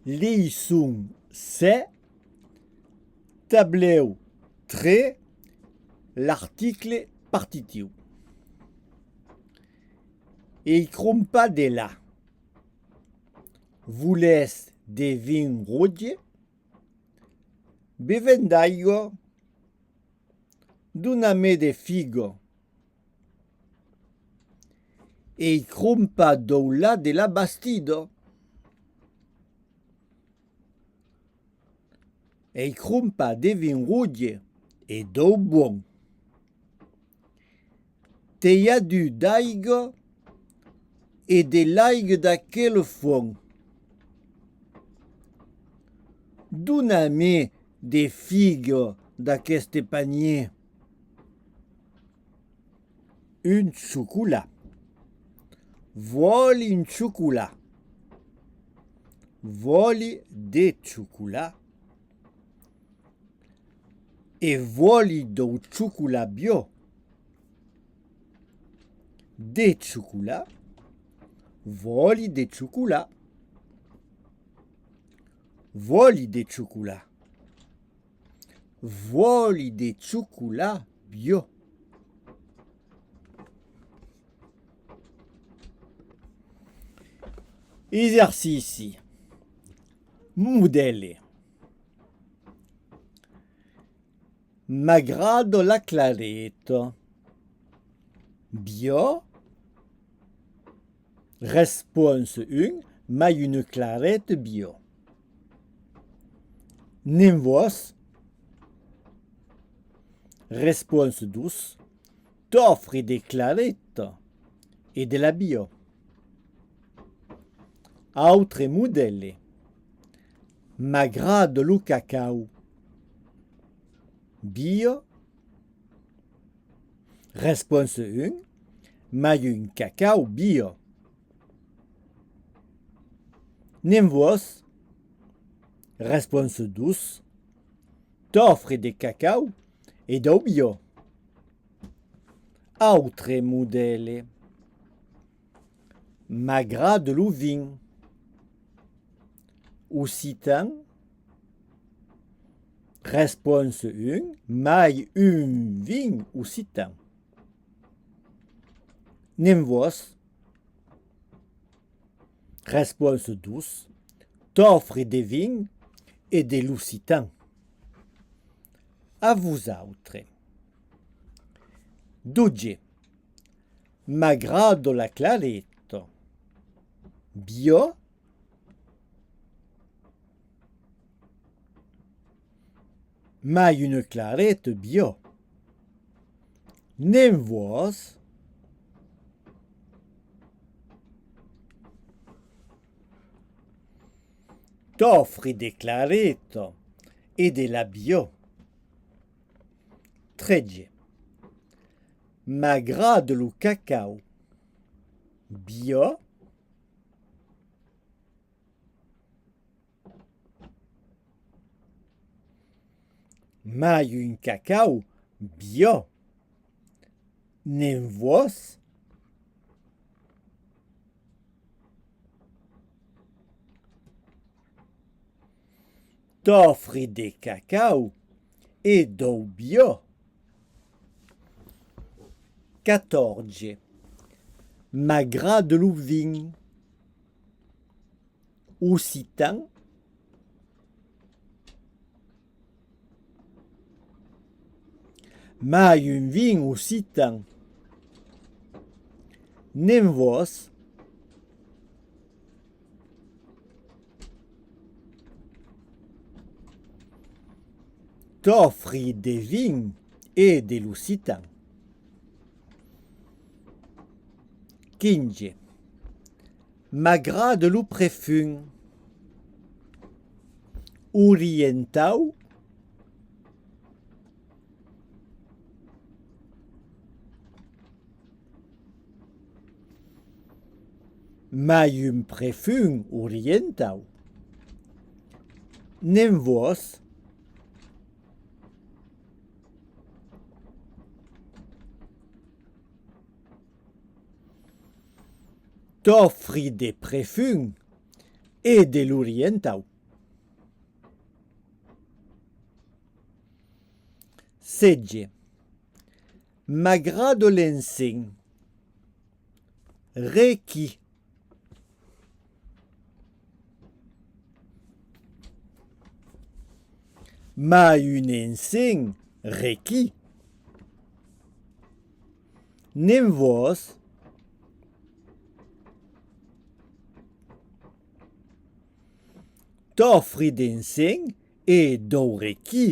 Liisung se, tableu tre, l'article partitiu. E crumpa de la. Voulez de vin rouge, bevem d'aigua, doname de figo. E crumpa doula de la bastido. E crumpa de vin rouge e d'eau bon. Te y du d'aigua e de l'aigua d'aquel fond. Doname de figo d'aqueste panier. Un chocolat. Voli un chocolat. Voli de chocolat. E voli do chocolat bio. De chocolat. Voli de chocolat. Voli de chocolat. Voli de chocolat bio. Exercice. Modèle. M'agrade la clarette. Bio. Réponse 1. Mais une clarette bio. Nimvos. Réponse 12. T'offre des clarettes et de la bio. Autre modèle. M'agrade le cacao. Bio. Réponse 1. Mais un cacao bio. Nimvos. Réponse 12. T'offre des cacao et d'eau bio. Autre modèle. M'agrade le vin. Occitan. Réponse 1. Mais un vin occitan. Nimvos. Réponse 12. T'offre des vins et de l'occitan. À vous autres. 12. M'agrade la clarette. Bio. Mais une clarette bio. Nimvos. T'offre des clarettes et de la bio. 13. M'agrade le cacao. Bio. Mais un cacao bio. Nimvos. T'offre des cacao et d'eau bio. 14. M'agrade le vin. Occitan. Mais un vin occitan. Nimvos. T'offre des vins et de l'occitan. 15. M'agrade le parfum. Oriental. Mais un parfum oriental. Nimvos. T'offre des parfums et de l'oriental. Segge. M'aggrado l'ensegn. Requi. Ma un ensegn requi. Nem vos. T'offri d'ensegn e dou requi.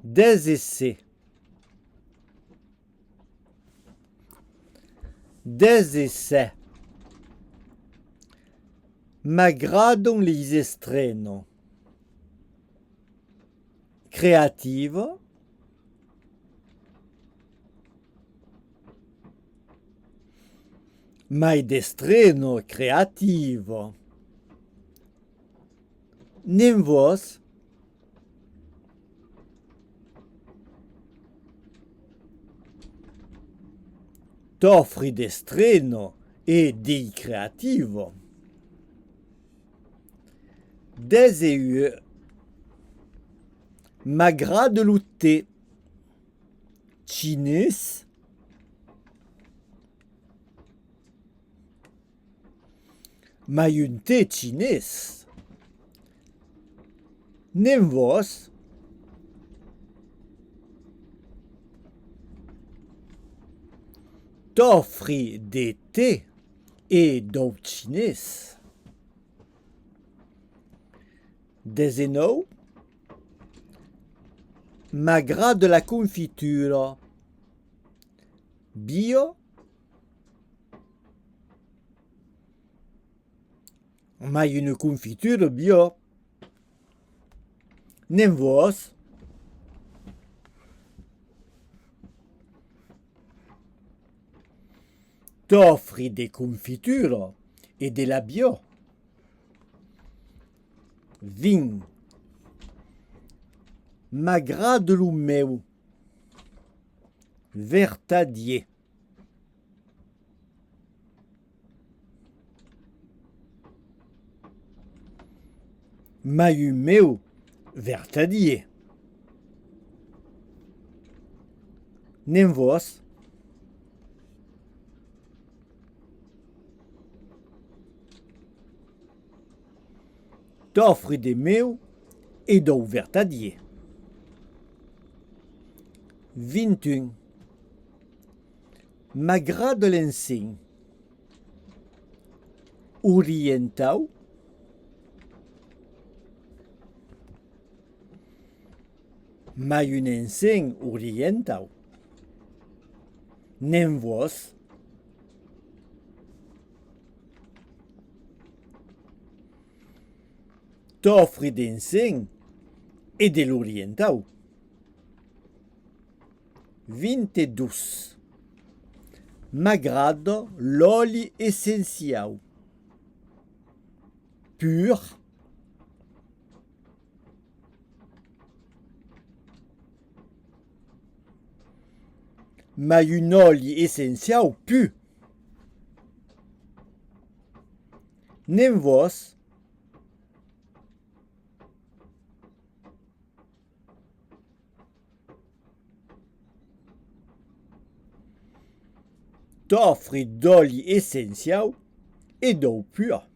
Des essais. Des essais. M'aggradon les estreno. Creative. Mai d'estreno creativo. Nem vos. T'offri d'estreno e di creativo. Des EU. M'aggrade lutter. Chinese. Mai un te chinese. Nem vos. T'offri des thés et d'eau chinese. Des enneaux. M'aggrade la confiture. Bio. Mai une confiture bio. Nem vos. T'offri des confitures et de la bio. Vin. M'aggrade lo meu. Vertadier. Mai un meu vertadier. Nem vos. T'offri de meu e dou vertadier. 21. M'agrade l'ensegn. Orientau. Mai un ensegn orientau. Nem vos. T'offri d'ensegn e de l'orientau. 22. M'agrade l'oli essenziau. Pur. Mai un oli essenziau pu. Nem vos. T'offri d'oli essenziau e d'eau pura.